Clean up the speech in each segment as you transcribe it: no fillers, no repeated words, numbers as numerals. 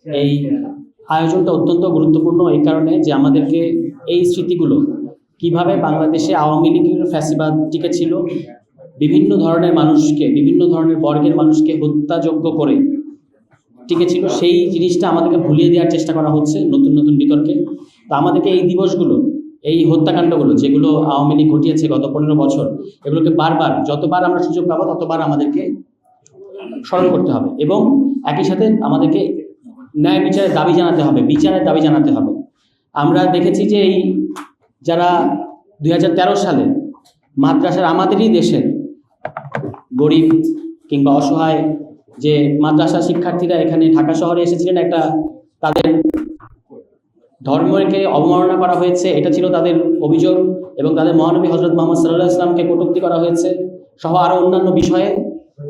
এই আয়োজনটা অত্যন্ত গুরুত্বপূর্ণ এই কারণে যে আমাদেরকে এই স্মৃতিগুলো কিভাবে বাংলাদেশে আওয়ামী লীগের ফ্যাসিবাদ টিকেছিল, বিভিন্ন ধরনের মানুষকে, বিভিন্ন ধরনের বর্গের মানুষকে হত্যাযোগ্য করে টিকেছিল, সেই জিনিসটা আমাদেরকে ভুলিয়ে দেওয়ার চেষ্টা করা হচ্ছে নতুন নতুন বিতর্কে। তো আমাদেরকে এই দিবসগুলো, এই হত্যাকাণ্ডগুলো যেগুলো আওয়ামী লীগ ঘটিয়েছে গত 15 বছর, এগুলোকে বারবার, যতবার আমরা সুযোগ পাবো ততবার আমাদেরকে স্মরণ করতে হবে এবং একই সাথে আমাদেরকে ন্যায় বিচারের দাবি জানাতে হবে, বিচারের দাবি জানাতে হবে। আমরা দেখেছি যে এই যারা 2013 সালে মাদ্রাসার, আমাদেরই দেশের গরিব কিংবা অসহায় যে মাদ্রাসা শিক্ষার্থীরা এখানে ঢাকা শহরে এসেছিলেন, একটা তাদের ধর্মকে অবমাননা করা হয়েছে, এটা ছিল তাদের অভিযোগ, এবং তাদের মহানবী হযরত মুহাম্মদ সাল্লাল্লাহু আলাইহি ওয়াসাল্লামকে কটূক্তি করা হয়েছে সহ আরও অন্যান্য বিষয়ে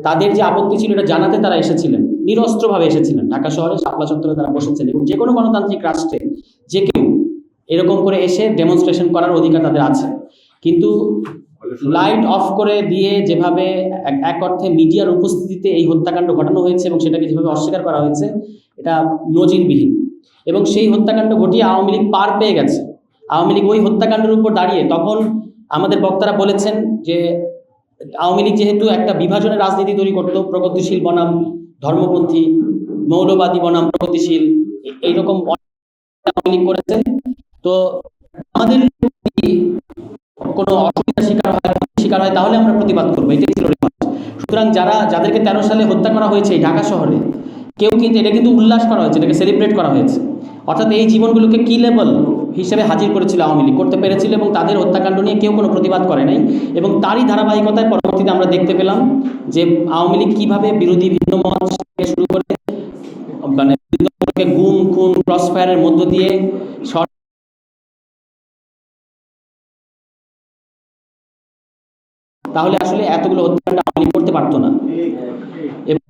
তাদের যে আপত্তি ছিল এটা জানাতে তারা এসেছিলেন, নিরস্ত্রভাবে এসেছিলেন। ঢাকা শহরে শাপলা চত্বরে তারা বসেছেন এবং যে কোনো গণতান্ত্রিক রাষ্ট্রে যে কেউ এরকম করে এসে ডেমনস্ট্রেশন করার অধিকার তাদের আছে। কিন্তু লাইট অফ করে দিয়ে যেভাবে এক অর্থে মিডিয়ার উপস্থিতিতে এই হত্যাকাণ্ড ঘটানো হয়েছে এবং সেটাকে যেভাবে অস্বীকার করা হয়েছে, এটা নজিরবিহীন। এবং সেই হত্যাকাণ্ড ঘটিয়ে আওয়ামী লীগ পার পেয়ে গেছে। আওয়ামী লীগ ওই হত্যাকাণ্ডের উপর দাঁড়িয়ে, তখন আমাদের বক্তারা বলেছেন যে আওয়ামী লীগ যেহেতু একটা বিভাজনের রাজনীতি তৈরি করতো, প্রগতিশীল বনাম ধর্মপন্থী, মৌলবাদী বনাম প্রগতিশীল, এইরকম আওয়ামী লীগ করেছে। তো আমাদের কোনো অসুবিধার শিকার হয় তাহলে আমরা প্রতিবাদ করবো, এটাই ছিল রেওয়াজ। সুতরাং যাদেরকে 13 সালে হত্যা করা হয়েছে ঢাকা শহরে, কেউ কিন্তু এটা কিন্তু উল্লাস করা হয়েছে, এটাকে সেলিব্রেট করা হয়েছে। অর্থাৎ এই জীবনগুলোকে কি লেভেল হিসেবে হাজির করেছিল আওয়ামী লীগ, করতে পেরেছিল, এবং তাদের হত্যাকাণ্ড নিয়ে কেউ কোনো প্রতিবাদ করে নাই। এবং তারই ধারাবাহিকতায় পরবর্তীতে আমরা দেখতে পেলাম যে আওয়ামী লীগ কীভাবে বিরোধী ভিন্ন মত থেকে শুরু করে মানে গুম খুন ক্রসফায়ারের মধ্য দিয়ে, তাহলে আসলে এতগুলো হত্যাকাণ্ড আওয়ামী লীগ করতে পারতো না। এবং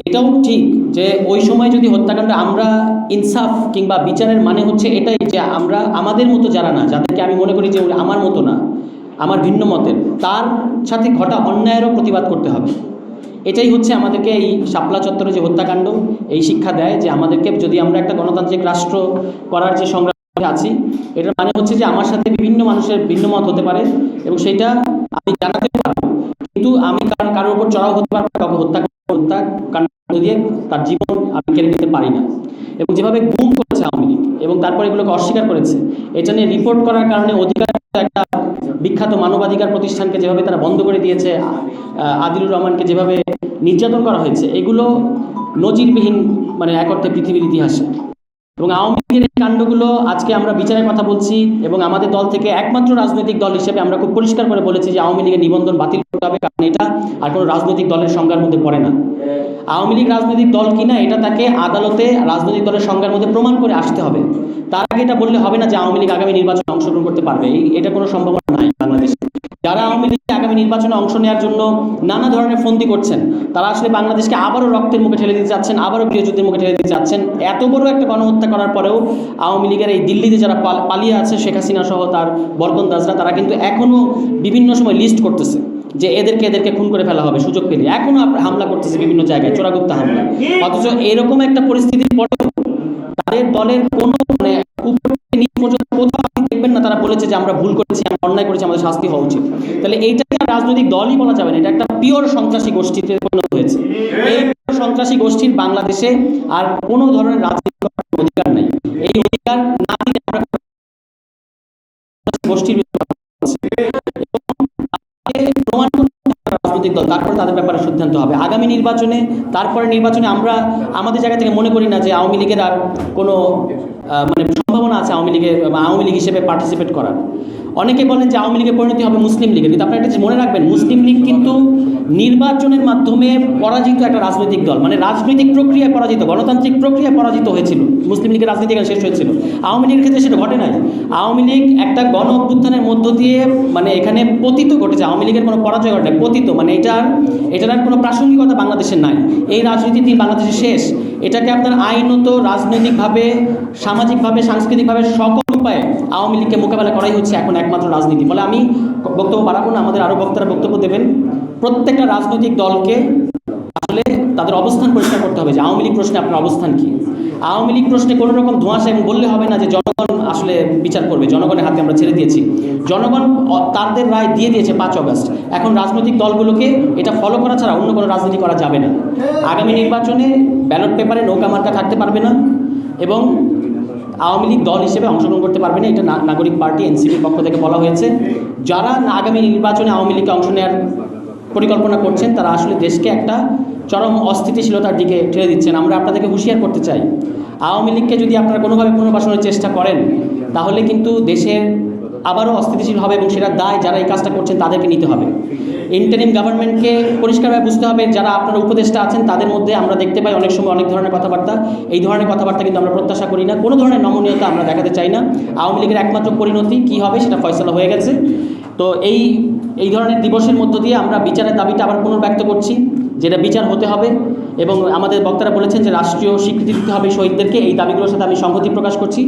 এটাও ঠিক যে ওই সময় যদি হত্যাকাণ্ড, আমরা ইনসাফ কিংবা বিচারের মানে হচ্ছে এটাই যে আমরা আমাদের মতো যারা না, যাদেরকে আমি মনে করি যে আমার মতো না, আমার ভিন্ন মতের, তার সাথে ঘটা অন্যায়েরও প্রতিবাদ করতে হবে। এটাই হচ্ছে আমাদেরকে এই শাপলা চত্বরে যে হত্যাকাণ্ড এই শিক্ষা দেয় যে আমাদেরকে, যদি আমরা একটা গণতান্ত্রিক রাষ্ট্র করার যে সংগ্রামে আছি, এটার মানে হচ্ছে যে আমার সাথে বিভিন্ন মানুষের ভিন্ন মত হতে পারে এবং সেটা আমি জানাতে পারবো, কিন্তু আমি কারোর উপর চড়াও হতে পারবো, কাউকে হত্যাকাণ্ড দিয়ে তার জীবন আমি কেড়ে নিতে পারি না। এবং যেভাবে গুম করেছে আওয়ামী লীগ এবং তারপরে এগুলোকে অস্বীকার করেছে, এটা নিয়ে রিপোর্ট করার কারণে অধিকার, একটা বিখ্যাত মানবাধিকার প্রতিষ্ঠানকে যেভাবে তারা বন্ধ করে দিয়েছে, আদিলুর রহমানকে যেভাবে নির্যাতন করা হয়েছে, এগুলো নজিরবিহীন মানে এক অর্থে পৃথিবীর ইতিহাসে। এবং আওয়ামী লীগের এই কাণ্ডগুলো আজকে আমরা বিচারের কথা বলছি এবং আমাদের দল থেকে একমাত্র রাজনৈতিক দল হিসেবে আমরা খুব পরিষ্কার করে বলেছি যে আওয়ামী লীগের নিবন্ধন বাতিল করতে হবে, কারণ এটা আর কোনো রাজনৈতিক দলের সংজ্ঞার মধ্যে পড়ে না। আওয়ামী লীগ রাজনৈতিক দল কিনা এটা তাকে আদালতে রাজনৈতিক দলের সংজ্ঞার মধ্যে প্রমাণ করে আসতে হবে। তার আগে এটা বললে হবে না যে আওয়ামী লীগ আগামী নির্বাচনে অংশগ্রহণ করতে পারবে, এটা কোনো সম্ভাবনা নাই বাংলাদেশে। যারা আওয়ামী লীগে আগামী নির্বাচনে অংশ নেওয়ার জন্য নানা ধরনের ফন্দি করছেন, তারা আসলে বাংলাদেশকে আবারও রক্তের মুখে ঠেলে দিতে চাচ্ছেন, আবারও গৃহযুদ্ধের মুখে ঠেলে দিতে চাচ্ছেন। এত বড় একটা গণহত্যা করার পরেও আওয়ামী লীগের এই দিল্লিতে যারা পালিয়ে আছে, শেখ হাসিনা সহ তার বরকন্দাজরা, তারা কিন্তু এখনও বিভিন্ন সময় লিস্ট করতেছে যে এদেরকে খুন করে ফেলা হবে সুযোগ পেলে, এখনও হামলা করতেছে বিভিন্ন জায়গায়, চোরাগুপ্তা হামলা। অথচ এরকম একটা পরিস্থিতির পরেও তাদের দলের কোনো মানে উপর নিচ পর্যন্ত কোথাও দেখবেন না তারা বলেছে যে আমরা ভুল করেছি, আমরা অন্যায় করেছি, আমাদের শাস্তি হওয়া উচিত। তাহলে এইটাকে আর রাজনৈতিক দলই বলা যাবে না, এটা একটা পিওর সন্ত্রাসী গোষ্ঠীতে পরিণত হয়েছে। এই সন্ত্রাসী গোষ্ঠীর বাংলাদেশে আর কোনো ধরনের রাজনৈতিক অধিকার নাই। এই অধিকার না দিলে আমরা গোষ্ঠীর প্রমাণ রাজনৈতিক দল, তারপরে তাদের ব্যাপারে সিদ্ধান্ত হবে আগামী নির্বাচনে। তারপরে নির্বাচনে আমরা আমাদের জায়গা থেকে মনে করি না যে আওয়ামী লীগের আর কোনো মানে সম্ভাবনা আছে আওয়ামী লীগ হিসেবে পার্টিসিপেট করার। অনেকে বলেন যে আওয়ামী লীগের পরিণতি হবে মুসলিম লীগের, কিন্তু আপনারা একটা জিনিস মনে রাখবেন, মুসলিম লীগ কিন্তু নির্বাচনের মাধ্যমে পরাজিত একটা রাজনৈতিক দল, মানে রাজনৈতিক প্রক্রিয়ায় পরাজিত, গণতান্ত্রিক প্রক্রিয়ায় পরাজিত হয়েছিল মুসলিম লীগের রাজনীতি শেষ হয়েছিল। আওয়ামী লীগের ক্ষেত্রে সেটা ঘটে নাই। আওয়ামী লীগ একটা গণ অভ্যুত্থানের মধ্য দিয়ে মানে এখানে পতিত ঘটেছে, আওয়ামী লীগের কোনো পরাজয় ঘটে, পতিত মানে এটার কোনো প্রাসঙ্গিকতা বাংলাদেশের নাই। এই রাজনীতি বাংলাদেশে শেষ। এটাকে আপনার আইনত, রাজনৈতিকভাবে, সামাজিকভাবে, সাংস্কৃতিকভাবে সকল উপায়ে আওয়ামী লীগকে মোকাবেলা করাই হচ্ছে এখন একমাত্র রাজনীতি। ফলে আমি বক্তব্য বাড়াবো না, আমাদের আরও বক্তারা বক্তব্য দেবেন। প্রত্যেকটা রাজনৈতিক দলকে আসলে তাদের অবস্থান পরিষ্কার করতে হবে যে আওয়ামী লীগ প্রশ্নে আপনার অবস্থান কী। আওয়ামী লীগ প্রশ্নে কোনো রকম ধোঁয়াশা এবং বললে হবে না যে জনগণ আসলে বিচার করবে, জনগণের হাতে আমরা ছেড়ে দিয়েছি। জনগণ তাদের রায় দিয়ে দিয়েছে 5 আগস্ট। এখন রাজনৈতিক দলগুলোকে এটা ফলো করা ছাড়া অন্য কোনো রাজনীতি করা যাবে না। আগামী নির্বাচনে ব্যালট পেপারে নৌকা মার্কা থাকতে পারবে না এবং আওয়ামী লীগ দল হিসেবে অংশগ্রহণ করতে পারবে না, এটা নাগরিক পার্টি এনসিপির পক্ষ থেকে বলা হয়েছে। যারা আগামী নির্বাচনে আওয়ামী লীগকে অংশ নেওয়ার পরিকল্পনা করছেন তারা আসলে দেশকে একটা চরম অস্থিতিশীলতার দিকে ঠেলে দিচ্ছেন। আমরা আপনাদেরকে হুঁশিয়ার করতে চাই, আওয়ামী লীগকে যদি আপনারা কোনোভাবে পুনর্বাসনের চেষ্টা করেন তাহলে কিন্তু দেশের আবারও অস্থিতিশীল হবে এবং সেটার দায় যারা এই কাজটা করছেন তাদেরকে নিতে হবে। ইন্টারিম গভর্নমেন্টকে পরিষ্কারভাবে বুঝতে হবে, যারা আপনারা উপদেষ্টা আছেন তাদের মধ্যে আমরা দেখতে পাই অনেক সময় অনেক ধরনের কথাবার্তা। এই ধরনের কথাবার্তা কিন্তু আমরা প্রত্যাশা করি না, কোনো ধরনের নমনীয়তা আমরা দেখাতে চাই না। আওয়ামী লীগের একমাত্র পরিণতি কী হবে সেটা ফয়সলা হয়ে গেছে। তো এই ধরনের দিবসের মধ্য দিয়ে আমরা বিচারের দাবিটা আবার পুনর্ব্যক্ত করছি, যেটা বিচার হতে হবে। এবং আমাদের বক্তারা বলেছেন যে রাষ্ট্রীয় স্বীকৃতি দিতে হবে শহীদদেরকে, এই দাবিগুলোর সাথে আমি সংহতি প্রকাশ করছি।